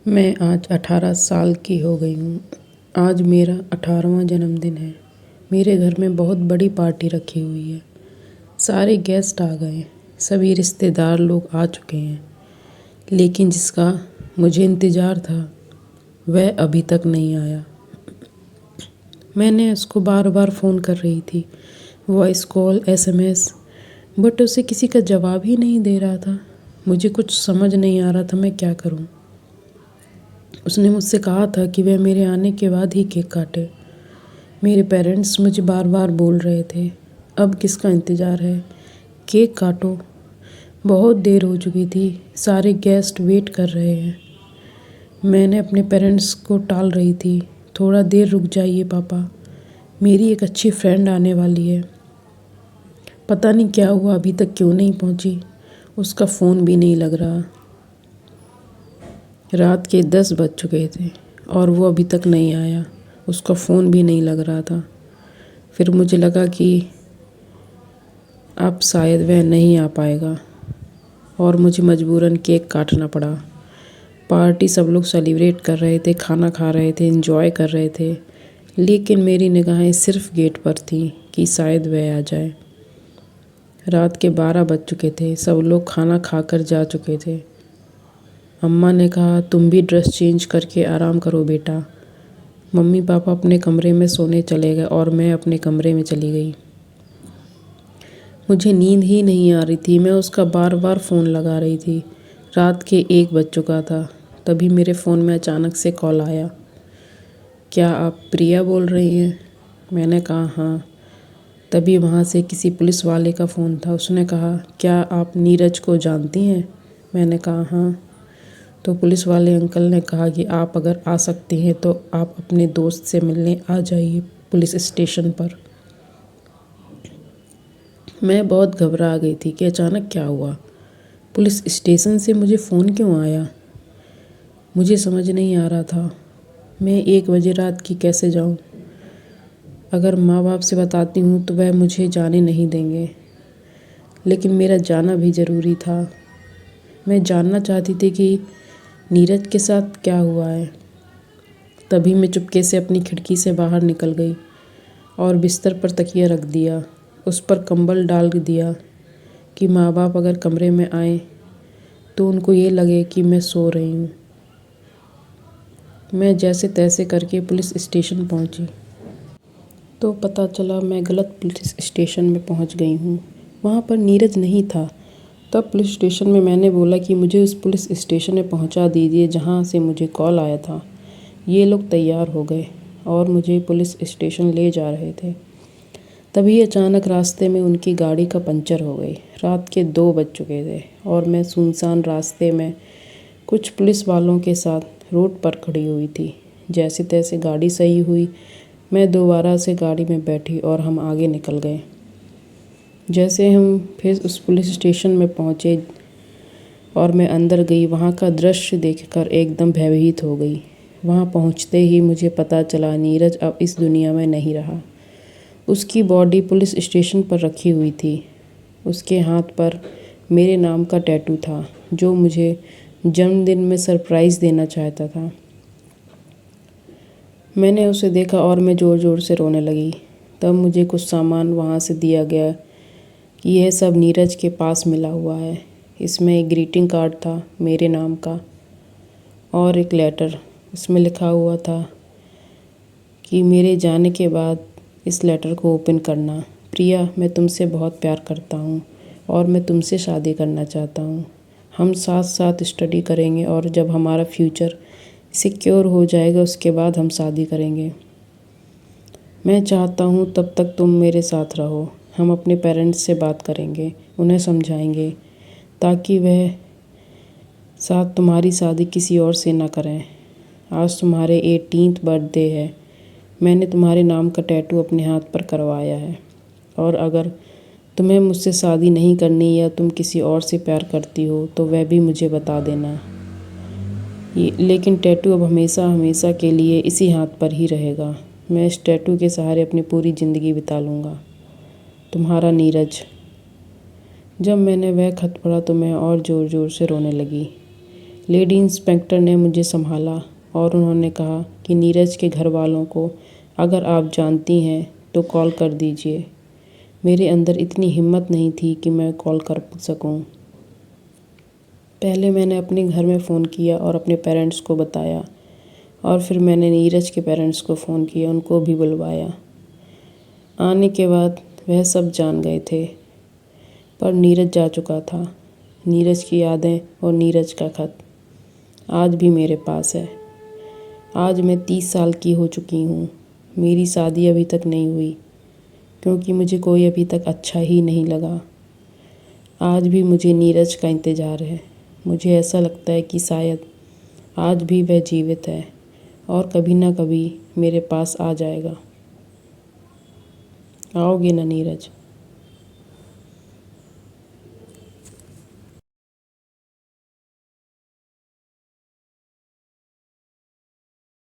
मैं आज 18 साल की हो गई हूँ। आज मेरा 18वां जन्मदिन है। मेरे घर में बहुत बड़ी पार्टी रखी हुई है। सारे गेस्ट आ गए। सभी रिश्तेदार लोग आ चुके हैं। लेकिन जिसका मुझे इंतज़ार था वह अभी तक नहीं आया। मैंने उसको बार बार फ़ोन कर रही थी, वॉइस कॉल, SMS, बट उसे किसी का जवाब ही नहीं दे रहा था। मुझे कुछ समझ नहीं आ रहा था मैं क्या करूँ। उसने मुझसे कहा था कि वह मेरे आने के बाद ही केक काटे। मेरे पेरेंट्स मुझे बार बार बोल रहे थे, अब किसका इंतज़ार है, केक काटो। बहुत देर हो चुकी थी, सारे गेस्ट वेट कर रहे हैं। मैंने अपने पेरेंट्स को टाल रही थी, थोड़ा देर रुक जाइए पापा, मेरी एक अच्छी फ्रेंड आने वाली है। पता नहीं क्या हुआ, अभी तक क्यों नहीं पहुंची। उसका फ़ोन भी नहीं लग रहा। रात के 10 बज चुके थे और वो अभी तक नहीं आया। उसका फ़ोन भी नहीं लग रहा था। फिर मुझे लगा कि अब शायद वह नहीं आ पाएगा और मुझे मजबूरन केक काटना पड़ा। पार्टी सब लोग सेलिब्रेट कर रहे थे, खाना खा रहे थे, एंजॉय कर रहे थे, लेकिन मेरी निगाहें सिर्फ गेट पर थीं कि शायद वह आ जाए। रात के 12 बज चुके थे। सब लोग खाना खाकर जा चुके थे। अम्मा ने कहा, तुम भी ड्रेस चेंज करके आराम करो बेटा। मम्मी पापा अपने कमरे में सोने चले गए और मैं अपने कमरे में चली गई। मुझे नींद ही नहीं आ रही थी। मैं उसका बार बार फ़ोन लगा रही थी। रात के 1 बज चुका था। तभी मेरे फ़ोन में अचानक से कॉल आया। क्या आप प्रिया बोल रही हैं? मैंने कहा हाँ। तभी वहाँ से किसी पुलिस वाले का फ़ोन था। उसने कहा, क्या आप नीरज को जानती हैं? मैंने कहा हाँ। तो पुलिस वाले अंकल ने कहा कि आप अगर आ सकती हैं तो आप अपने दोस्त से मिलने आ जाइए पुलिस स्टेशन पर। मैं बहुत घबरा गई थी कि अचानक क्या हुआ। पुलिस स्टेशन से मुझे फ़ोन क्यों आया? मुझे समझ नहीं आ रहा था। मैं 1 बजे रात की कैसे जाऊं? अगर माँ बाप से बताती हूँ तो वह मुझे जाने नहीं देंगे, लेकिन मेरा जाना भी ज़रूरी था। मैं जानना चाहती थी कि नीरज के साथ क्या हुआ है। तभी मैं चुपके से अपनी खिड़की से बाहर निकल गई और बिस्तर पर तकिया रख दिया। उस पर कंबल डाल दिया कि माँ बाप अगर कमरे में आए तो उनको ये लगे कि मैं सो रही हूँ। मैं जैसे तैसे करके पुलिस स्टेशन पहुँची तो पता चला मैं गलत पुलिस स्टेशन में पहुँच गई हूँ। वहाँ पर नीरज नहीं था। तब पुलिस स्टेशन में मैंने बोला कि मुझे उस पुलिस स्टेशन में पहुँचा दीजिए जहाँ से मुझे कॉल आया था। ये लोग तैयार हो गए और मुझे पुलिस स्टेशन ले जा रहे थे। तभी अचानक रास्ते में उनकी गाड़ी का पंचर हो गई। रात के 2 बज चुके थे और मैं सुनसान रास्ते में कुछ पुलिस वालों के साथ रोड पर खड़ी हुई थी। जैसे तैसे गाड़ी सही हुई। मैं दोबारा से गाड़ी में बैठी और हम आगे निकल गए। जैसे हम फिर उस पुलिस स्टेशन में पहुँचे और मैं अंदर गई, वहाँ का दृश्य देखकर एकदम भयभीत हो गई। वहाँ पहुँचते ही मुझे पता चला नीरज अब इस दुनिया में नहीं रहा। उसकी बॉडी पुलिस स्टेशन पर रखी हुई थी। उसके हाथ पर मेरे नाम का टैटू था जो मुझे जन्मदिन में सरप्राइज़ देना चाहता था। मैंने उसे देखा और मैं ज़ोर ज़ोर से रोने लगी। तब मुझे कुछ सामान वहाँ से दिया गया कि यह सब नीरज के पास मिला हुआ है। इसमें एक ग्रीटिंग कार्ड था मेरे नाम का और एक लेटर। इसमें लिखा हुआ था कि मेरे जाने के बाद इस लेटर को ओपन करना। प्रिया, मैं तुमसे बहुत प्यार करता हूँ और मैं तुमसे शादी करना चाहता हूँ। हम साथ साथ स्टडी करेंगे और जब हमारा फ्यूचर सिक्योर हो जाएगा उसके बाद हम शादी करेंगे। मैं चाहता हूँ तब तक तुम मेरे साथ रहो। हम अपने पेरेंट्स से बात करेंगे, उन्हें समझाएंगे ताकि वह साथ तुम्हारी शादी किसी और से ना करें। आज तुम्हारे 18th बर्थडे है। मैंने तुम्हारे नाम का टैटू अपने हाथ पर करवाया है और अगर तुम्हें मुझसे शादी नहीं करनी या तुम किसी और से प्यार करती हो तो वह भी मुझे बता देना। लेकिन टैटू अब हमेशा हमेशा के लिए इसी हाथ पर ही रहेगा। मैं इस टैटू के सहारे अपनी पूरी ज़िंदगी बिता लूँगा। तुम्हारा नीरज। जब मैंने वह खत पढ़ा तो मैं और ज़ोर ज़ोर से रोने लगी, लेडी इंस्पेक्टर ने मुझे संभाला और उन्होंने कहा कि नीरज के घर वालों को अगर आप जानती हैं तो कॉल कर दीजिए। मेरे अंदर इतनी हिम्मत नहीं थी कि मैं कॉल कर सकूं। पहले मैंने अपने घर में फ़ोन किया और अपने पेरेंट्स को बताया, और फिर मैंने नीरज के पेरेंट्स को फ़ोन किया, उनको भी बुलवाया। आने के बाद वह सब जान गए थे, पर नीरज जा चुका था। नीरज की यादें और नीरज का खत आज भी मेरे पास है। आज मैं 30 साल की हो चुकी हूँ। मेरी शादी अभी तक नहीं हुई, क्योंकि मुझे कोई अभी तक अच्छा ही नहीं लगा। आज भी मुझे नीरज का इंतज़ार है। मुझे ऐसा लगता है कि शायद आज भी वह जीवित है और कभी ना कभी मेरे पास आ जाएगा। आओगे ना नीरज?